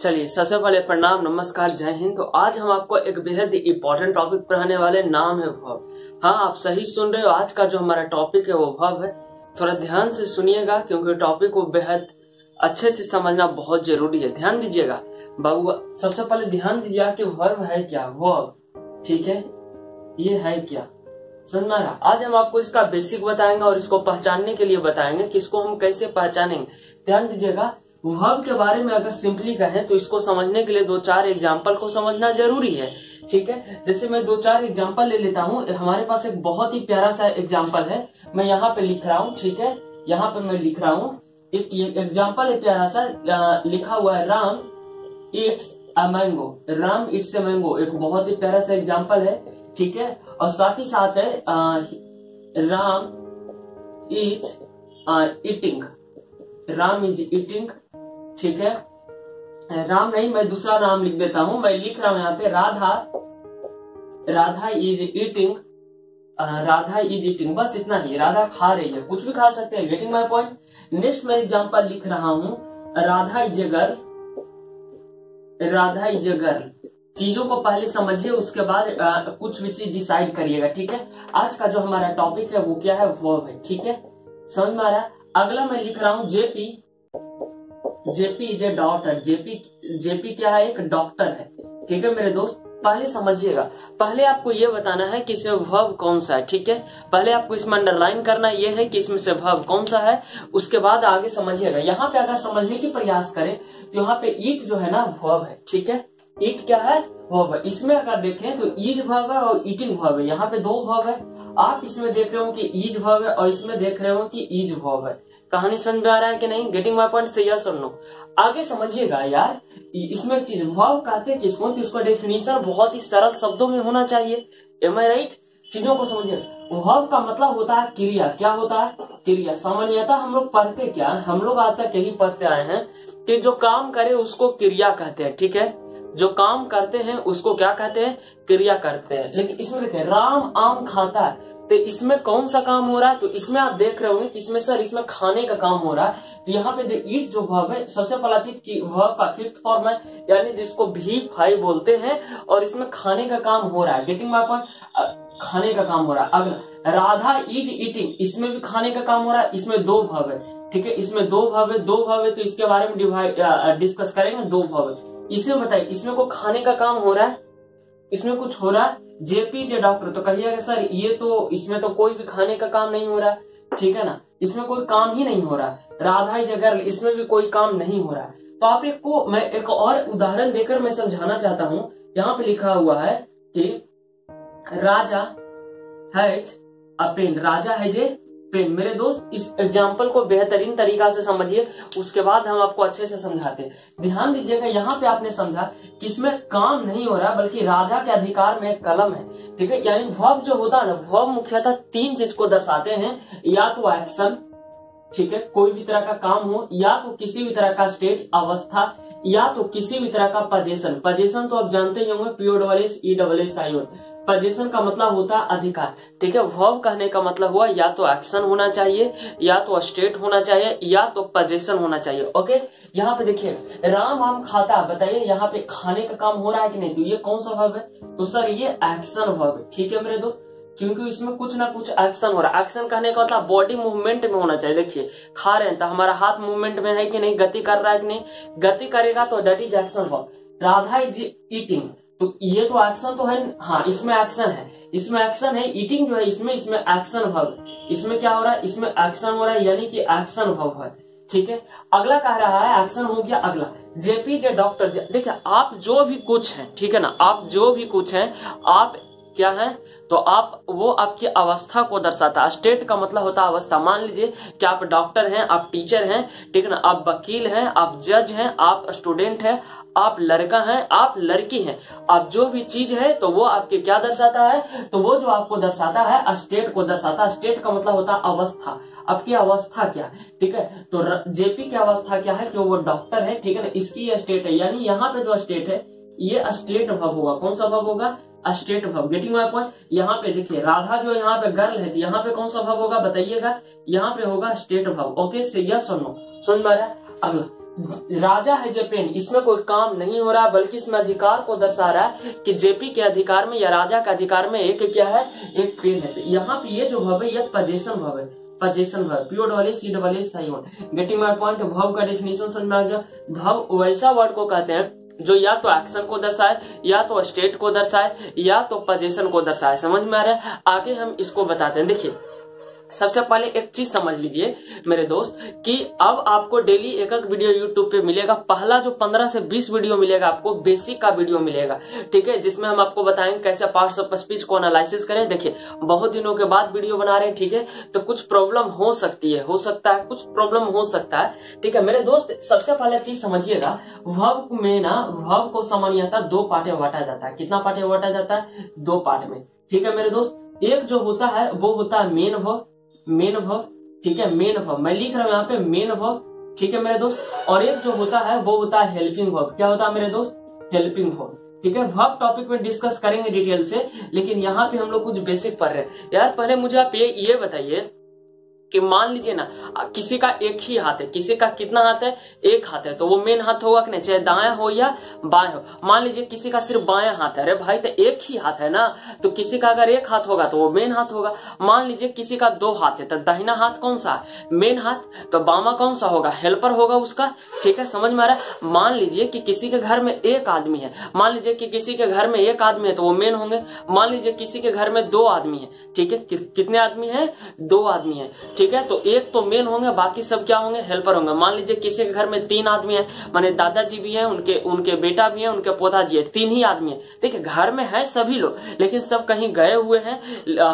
चलिए सबसे पहले प्रणाम, नमस्कार, जय हिंद। तो आज हम आपको एक बेहद इंपॉर्टेंट टॉपिक पढ़ाने वाले, नाम है भव। हाँ, आप सही सुन रहे हो। आज का जो हमारा टॉपिक है वो भव है। थोड़ा ध्यान से सुनिएगा क्योंकि टॉपिक को बेहद अच्छे से समझना बहुत जरूरी है। ध्यान दीजिएगा बाबू। सबसे पहले ध्यान दीजिएगा कि वर्ब है क्या, वर्ब। ठीक है, ये है क्या, समझ में आ रहा। आज हम आपको इसका बेसिक बताएंगे और इसको पहचानने के लिए बताएंगे कि इसको हम कैसे पहचानेंगे। ध्यान दीजिएगा, वर्ब के बारे में अगर सिंपली कहें तो इसको समझने के लिए 2-4 एग्जाम्पल को समझना जरूरी है। ठीक है, जैसे मैं 2-4 एग्जाम्पल ले लेता हूँ। हमारे पास एक बहुत ही प्यारा सा एग्जाम्पल है, मैं यहाँ पे लिख रहा हूँ। ठीक है, यहाँ पे मैं लिख रहा हूँ एक एग्जाम्पल है प्यारा सा, लिखा हुआ है Ram it's a mango. Ram it's a mango एक बहुत ही प्यारा सा एग्जाम्पल है। ठीक है, और साथ ही साथ है Ram is eating. Ram is eating. ठीक है, राम नहीं, मैं दूसरा नाम लिख देता हूं। मैं लिख रहा हूं यहाँ पे Radha is eating. Radha is eating, बस इतना ही। राधा खा रही है, कुछ भी खा सकते हैं। Getting my point. नेक्स्ट मैं एग्जाम्पल लिख रहा हूं Radha is a girl. Radha is a girl. चीजों को पहले समझिए, उसके बाद कुछ भी चीज डिसाइड करिएगा। ठीक है, आज का जो हमारा टॉपिक है वो क्या है, वर्ब है। ठीक है, समझ में आ रहा है। अगला मैं लिख रहा हूं JP. JP is a doctor. JP क्या है, एक डॉक्टर है। ठीक है मेरे दोस्त, पहले समझिएगा। पहले आपको ये बताना है कि इसमें वर्ब कौन सा है। ठीक है, पहले आपको इसमें अंडरलाइन करना ये है कि इसमें से वर्ब कौन सा है, उसके बाद आगे समझिएगा। यहाँ पे अगर समझने की प्रयास करें तो यहाँ पे ईट जो है ना वर्ब है। ठीक है, ईट क्या है, वर्ब है। इसमें अगर देखें तो ईज वर्ब है और ईटिंग वर्ब है। यहाँ पे 2 वर्ब है। आप इसमें देख रहे हो कि ईज वर्ब है और इसमें देख रहे हो कि ईज वर्ब है। कहानी समझ में आ रहा है कि नहीं? गेटिंग माय पॉइंट से यस और नो। आगे समझिएगा यार, इसमें एक चीज वर्ब कहते हैं किसको, तो इसका डेफिनेशन बहुत ही सरल शब्दों में होना चाहिए। एम आई राइट? चीजों को समझिए। वर्ब का मतलब होता है क्रिया। क्या होता है? क्रिया। सामान्यतः हम लोग पढ़ते क्या, हम लोग आज तक यही पढ़ते आए हैं कि जो काम करे उसको क्रिया कहते हैं। ठीक है, जो काम करते हैं उसको क्या कहते हैं, क्रिया करते हैं। लेकिन इसमें देखें, राम आम खाता है, तो इसमें कौन सा काम हो रहा है? तो इसमें आप देख रहे होंगे कि इसमें सर इसमें खाने का काम हो रहा है। तो यहाँ पे ईट जो वर्ब है, सबसे पहला चीज की वर्ब का 5th फॉर्म है, यानी जिसको V5 बोलते हैं, और इसमें खाने का काम हो रहा है। Getting my point? खाने का काम हो रहा है। अगला राधा इज ईटिंग, इसमें भी खाने का काम हो रहा है। इसमें 2 वर्ब है। ठीक है, इसमें 2 वर्ब है। 2 वर्ब है तो इसके बारे में डिस्कस करेंगे। 2 वर्ब है। इसमें बताइए, इसमें को खाने का काम हो रहा है, इसमें कुछ हो रहा है। जेपी जे डॉक्टर, तो कहिएगा सर ये तो इसमें तो कोई भी खाने का काम नहीं हो रहा है। ठीक है ना, इसमें कोई काम ही नहीं हो रहा है। राधा इज अ गर्ल, इसमें भी कोई काम नहीं हो रहा है। तो आप मैं एक और उदाहरण देकर मैं समझाना चाहता हूं। यहाँ पे लिखा हुआ है कि Raja has a pen. Raja has a pen. मेरे दोस्त, इस एग्जाम्पल को बेहतरीन तरीका से समझिए, उसके बाद हम आपको अच्छे से समझाते हैं। ध्यान दीजिएगा, यहाँ पे आपने समझा कि इसमें काम नहीं हो रहा, बल्कि राजा के अधिकार में एक कलम है। ठीक है, यानी वर्ब जो होता है ना, वर्ब मुख्यतः 3 चीज को दर्शाते हैं। या तो एक्शन, ठीक है, कोई भी तरह का काम हो, या तो किसी भी तरह का स्टेट, अवस्था, या तो किसी भी तरह का पोजीशन। पोजीशन तो आप जानते ही होंगे, POSSESSION। पोजीशन का मतलब होता है अधिकार। ठीक है, वर्ब कहने का मतलब हुआ या तो एक्शन होना चाहिए, या तो स्टेट होना चाहिए, या तो पोजीशन होना चाहिए। ओके, यहाँ पे देखिए, राम आम खाता। बताइए यहाँ पे खाने का काम हो रहा है कि नहीं? तो ये कौन सा वर्ब है? तो सर ये एक्शन वर्ब है। ठीक है मेरे दोस्त, क्योंकि इसमें कुछ ना कुछ एक्शन हो रहा है। एक्शन कहने का मतलब बॉडी मूवमेंट में होना चाहिए। देखिए, खा रहे हैं तो हमारा हाथ मूवमेंट में है कि नहीं, गति कर रहा है कि नहीं? गति करेगा तो that is action verb. Radha is eating, तो ये तो एक्शन तो है। हाँ, इसमें एक्शन है, इसमें एक्शन है। ईटिंग जो है इसमें एक्शन वर्ब। इसमें क्या हो रहा है? इसमें एक्शन हो रहा है, यानी कि एक्शन वर्ब है। ठीक है, अगला कह रहा है एक्शन हो गया। अगला जेपी जे डॉक्टर। देखिए, आप जो भी कुछ हैं, ठीक है ना, आप जो भी कुछ हैं, आप क्या है, तो आप वो आपकी अवस्था को दर्शाता है। स्टेट का मतलब होता है अवस्था। मान लीजिए कि आप डॉक्टर हैं, आप टीचर हैं, ठीक है ना, आप वकील हैं, आप जज हैं, आप स्टूडेंट हैं, आप लड़का हैं, आप लड़की हैं। आप जो भी चीज है तो वो आपके क्या दर्शाता है? तो वो जो आपको दर्शाता है स्टेट को दर्शाता है। स्टेट का मतलब होता है अवस्था। आपकी अवस्था क्या है? ठीक है, तो जेपी की अवस्था क्या है कि वो डॉक्टर है। ठीक है ना, इसकी स्टेट है, यानी यहाँ पे जो स्टेट है ये स्टेट वर्ब होगा। कौन सा वर्ब होगा? State verb. Getting my point? यहाँ पे देखिए, राधा जो यहाँ पे गर्ल है, तो यहाँ पे कौन सा वर्ब होगा बताइएगा? यहाँ पे होगा स्टेट वर्ब। ओके, से यस और नो, समझ में आ रहा है? अगला राजा है जेपेन, इसमें कोई काम नहीं हो रहा बल्कि इसमें अधिकार को दर्शा रहा है कि जेपी के अधिकार में या राजा के अधिकार में एक क्या है, एक पेन है। तो यहाँ पे ये जो वर्ब है ये पजेशन वर्ब है, possession verb, getting my point. Verb का डेफिनेशन समझ में आ गया। वर्ब वैसा वर्ड को कहते हैं जो या तो एक्शन को दर्शाए, या तो स्टेट को दर्शाए, या तो पोजीशन को दर्शाए। समझ में आ रहा है? आगे हम इसको बताते हैं। देखिए सबसे पहले एक चीज समझ लीजिए मेरे दोस्त कि अब आपको डेली एक वीडियो यूट्यूब पे मिलेगा। पहला जो 15 से 20 वीडियो मिलेगा आपको बेसिक का वीडियो मिलेगा, ठीक है, जिसमें हम आपको बताएंगे कैसे पार्ट्स ऑफ स्पीच को एनालिसिस करें। देखिए बहुत दिनों के बाद वीडियो बना रहे हैं, ठीक है, तो कुछ प्रॉब्लम हो सकती है, हो सकता है कुछ प्रॉब्लम हो सकता है, ठीक है मेरे दोस्त। सबसे पहले चीज समझिएगा, वर्ब में ना वर्ब को सामान्यतः दो पार्ट में बांटा जाता है। कितना पार्ट में बांटा जाता है? दो पार्ट में, ठीक है मेरे दोस्त। एक जो होता है वो होता है मेन वर्ब, मेन वर्ब, ठीक है, मेन वर्ब मैं लिख रहा हूं यहाँ पे मेन वर्ब, ठीक है मेरे दोस्त। और एक जो होता है वो होता है हेल्पिंग वर्ब। क्या होता है मेरे दोस्त? हेल्पिंग वर्ब, ठीक है। वर्ब टॉपिक में डिस्कस करेंगे डिटेल से, लेकिन यहाँ पे हम लोग कुछ बेसिक पढ़ रहे हैं। यार पहले मुझे आप ये बताइए कि मान लीजिए ना किसी का एक ही हाथ है, किसी का कितना हाथ है? एक हाथ है, तो वो मेन हाथ होगा कि नहीं, चाहे दायां हो या बाएं हो। मान लीजिए किसी का सिर्फ बायां हाथ है, अरे भाई तो एक ही हाथ है ना, तो किसी का अगर एक हाथ होगा तो वो मेन हाथ होगा। मान लीजिए किसी का दो हाथ है, तो दाहिना हाथ कौन सा है? मेन हाथ। तो बामा कौन सा होगा? हेल्पर होगा उसका, ठीक है, समझ में आ रहा है? मान लीजिए कि किसी के घर में एक आदमी है, मान लीजिए कि किसी के घर में एक आदमी है तो वो मेन होंगे। मान लीजिए किसी के घर में दो आदमी है, ठीक है, कितने आदमी है? दो आदमी है, ठीक है, तो एक तो मेन होंगे, बाकी सब क्या होंगे? हेल्पर होंगे। मान लीजिए किसी के घर में तीन आदमी है, माने दादाजी भी हैं, उनके बेटा भी है, उनके पोताजी है, तीन ही आदमी है। देखिए घर में है सभी लोग, लेकिन सब कहीं गए हुए हैं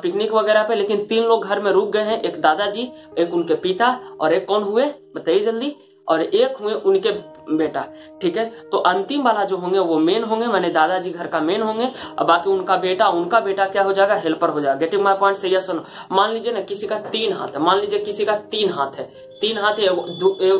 पिकनिक वगैरह पे, लेकिन तीन लोग घर में रुक गए हैं, एक दादाजी, एक उनके पिता, और एक कौन हुए बताइए जल्दी, और एक हुए उनके बेटा, ठीक है। तो अंतिम वाला जो होंगे वो मेन होंगे, माने दादाजी घर का मेन होंगे, और बाकी उनका बेटा क्या हो जाएगा? हेल्पर हो जाएगा। Getting my point? सही है? सुनो, मान लीजिए ना किसी का तीन हाथ है, मान लीजिए किसी का तीन हाथ है, तीन हाथ है,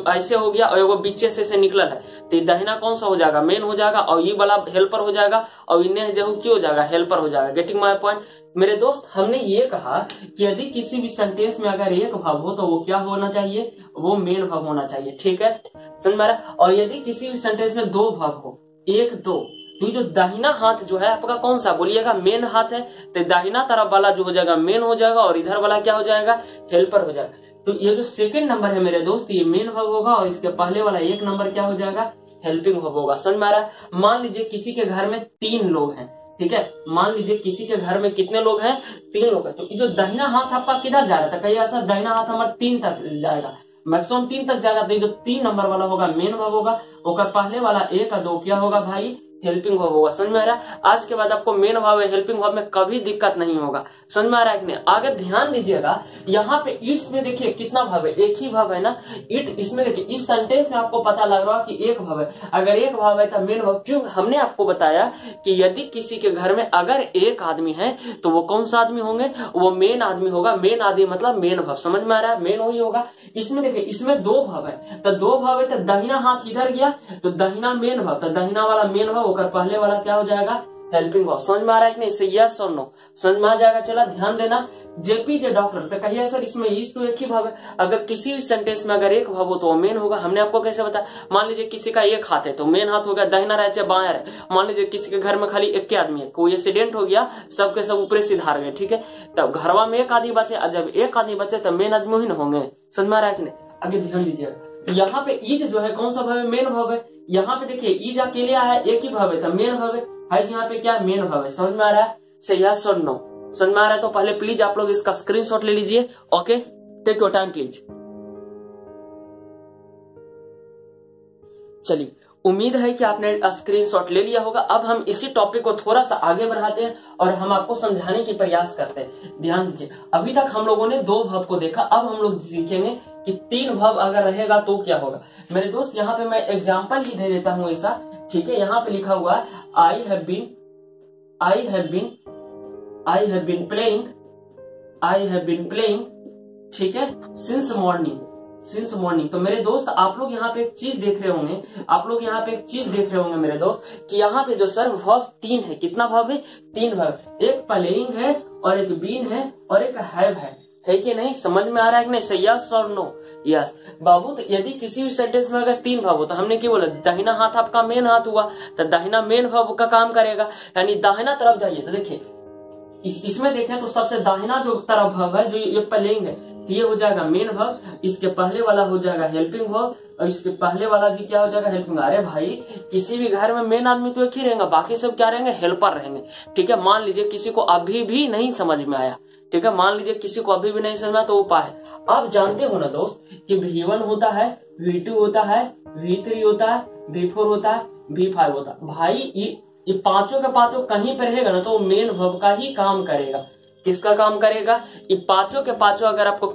ऐसे हो गया और एगो बीचे से निकल है, तो दाहिना कौन सा हो जाएगा? मेन हो जाएगा, और ये वाला हेल्पर हो जाएगा, और इन्हें जो क्यों हो जाएगा? हेल्पर हो जाएगा। Getting my point? मेरे दोस्त हमने ये कहा कि यदि किसी भी सेंटेंस में अगर एक वर्ब हो तो वो क्या होना चाहिए? वो मेन वर्ब होना चाहिए, ठीक है, समझ में आ रहा है? और यदि किसी भी सेंटेंस में दो वर्ब हो, एक दो, तो ये जो दाहिना हाथ जो है आपका कौन सा बोलिएगा? मेन हाथ है, तो दाहिना तरफ वाला जो हो जाएगा मेन हो जाएगा, और इधर वाला क्या हो जाएगा? हेल्पर हो जाएगा। तो ये जो सेकंड नंबर है मेरे दोस्त ये मेन वर्ब होगा, और इसके पहले वाला एक नंबर क्या हो जाएगा? हेल्पिंग वर्ब होगा। समझ में आ रहा है? मान लीजिए किसी के घर में तीन लोग हैं, ठीक है, मान लीजिए किसी के घर में कितने लोग हैं? तीन लोग हैं। तो ये जो दाहिना हाथ आपका किधर जा रहा था? कहीं ऐसा दाहिना हाथ हमारा तीन तक जाएगा, मैक्सिमम तीन तक जाएगा, तो ये जो तीन नंबर वाला होगा मेन वर्ब होगा, और पहले वाला एक दो क्या होगा भाई? हेल्पिंग वर्ब होगा। समझ में आ रहा है? आज के बाद आपको मेन वर्ब हेल्पिंग वर्ब में कभी दिक्कत नहीं होगा। समझ में आ रहा है कि नहीं? आगे ध्यान दीजिएगा, यहाँ पे इट्स में देखिए कितना वर्ब है? एक ही वर्ब है ना, इट। इसमें देखिए इस सेंटेंस में आपको पता लग रहा है कि एक वर्ब है। अगर एक वर्ब है तो मेन वर्ब क्यों? हमने आपको बताया कि यदि किसी के घर में अगर एक आदमी है तो वो कौन सा आदमी होंगे? वो मेन आदमी होगा। मेन आदमी मतलब मेन वर्ब। समझ में आ रहा है? मेन वही होगा। इसमें देखिए इसमें दो वर्ब है, तो दो वर्ब है तो दाहिना हाथ इधर गया, तो दाहिना मेन वर्ब, तो दाहिना वाला मेन वर्ब होकर पहले वाला क्या हो जाएगा? Helping verb. समझ में आ रहा है कि नहीं? से यस और नो समझ में आ जाएगा। चला ध्यान देना, जेपीजे डॉक्टर, तो कहिए सर इसमें इस तो एक ही वर्ब है। अगर किसी भी सेंटेंस में अगर एक वर्ब हो तो वो मेन होगा। हमने आपको कैसे बताया? मान लीजिए किसी का एक हाथ है तो मेन हाथ होगा, दाहिना रहे चाहे बायां रहे। मान लीजिए किसी के घर में खाली एक आदमी है, कोई एक्सीडेंट हो गया, सबके सब ऊपर से धार गए, ठीक है, तब घरवा में एक आदमी बचे, जब एक आदमी बचे तो मेन आदमी ही न होंगे। समझ में आ रहा है कि नहीं? आगे ध्यान दीजिएगा, तो यहाँ पे ईज जो है कौन सा वर्ब है? मेन वर्ब है। यहाँ पे देखिए ईज अकेले है, एक ही वर्ब है तो मेन वर्ब है। यहाँ पे क्या? मेन वर्ब है। समझ में आ रहा है? से यस और नो समझ में आ रहा है? तो पहले प्लीज आप लोग इसका स्क्रीनशॉट ले लीजिए। Okay, take your time please. चलिए, उम्मीद है कि आपने स्क्रीनशॉट ले लिया होगा। अब हम इसी टॉपिक को थोड़ा सा आगे बढ़ाते हैं और हम आपको समझाने की प्रयास करते हैं। ध्यान दीजिए, अभी तक हम लोगों ने दो वर्ब को देखा, अब हम लोग सीखेंगे कि तीन वर्ब अगर रहेगा तो क्या होगा। मेरे दोस्त यहाँ पे मैं एग्जाम्पल ही दे देता हूँ ऐसा, ठीक है। यहाँ पे लिखा हुआ है आई हैव बीन प्लेइंग, ठीक है, सिंस मॉर्निंग। तो मेरे दोस्त आप लोग यहाँ पे एक चीज देख रहे होंगे, मेरे दोस्त, कि यहाँ पे जो सर वर्ब तीन है, कितना वर्ब है? तीन वर्ब, एक प्लेइंग है और एक बीन है और एक हैव है। है कि नहीं? समझ में आ रहा है कि नहीं? सही यस और नो? यस बाबू। तो यदि किसी भी सेंटेंस में अगर 3 वर्ब हो तो हमने क्या बोला, दाहिना हाथ आपका मेन हाथ हुआ, तो दाहिना मेन वर्ब का काम करेगा, यानी दाहिना तरफ जाइए। तो देखिए इसमें देखें तो सबसे दाहिना जो तरफ वर्ब है, जो ये पहलेंग है, तो ये हो जाएगा मेन वर्ब, इसके पहले वाला हो जाएगा हेल्पिंग वर्ब, और इसके पहले वाला भी क्या हो जाएगा, हेल्पिंग। अरे भाई किसी भी घर में मेन आदमी तो एक ही रहेगा, बाकी सब क्या रहेंगे, हेल्पर रहेंगे। ठीक है, मान लीजिए किसी को अभी भी नहीं समझ में आया, ठीक है, मान लीजिए किसी को अभी भी नहीं समझ में आया, तो उपाय है, आप जानते हो ना दोस्त कि V1 होता है, V2 होता है, V3 होता है, V4 होता है, V5 होता है। भाई ये पांचों के पांचों कहीं पर रहेगा ना तो मेन वर्ब का ही काम करेगा। किसका काम करेगा? ये पांचों के पांचों अगर आपको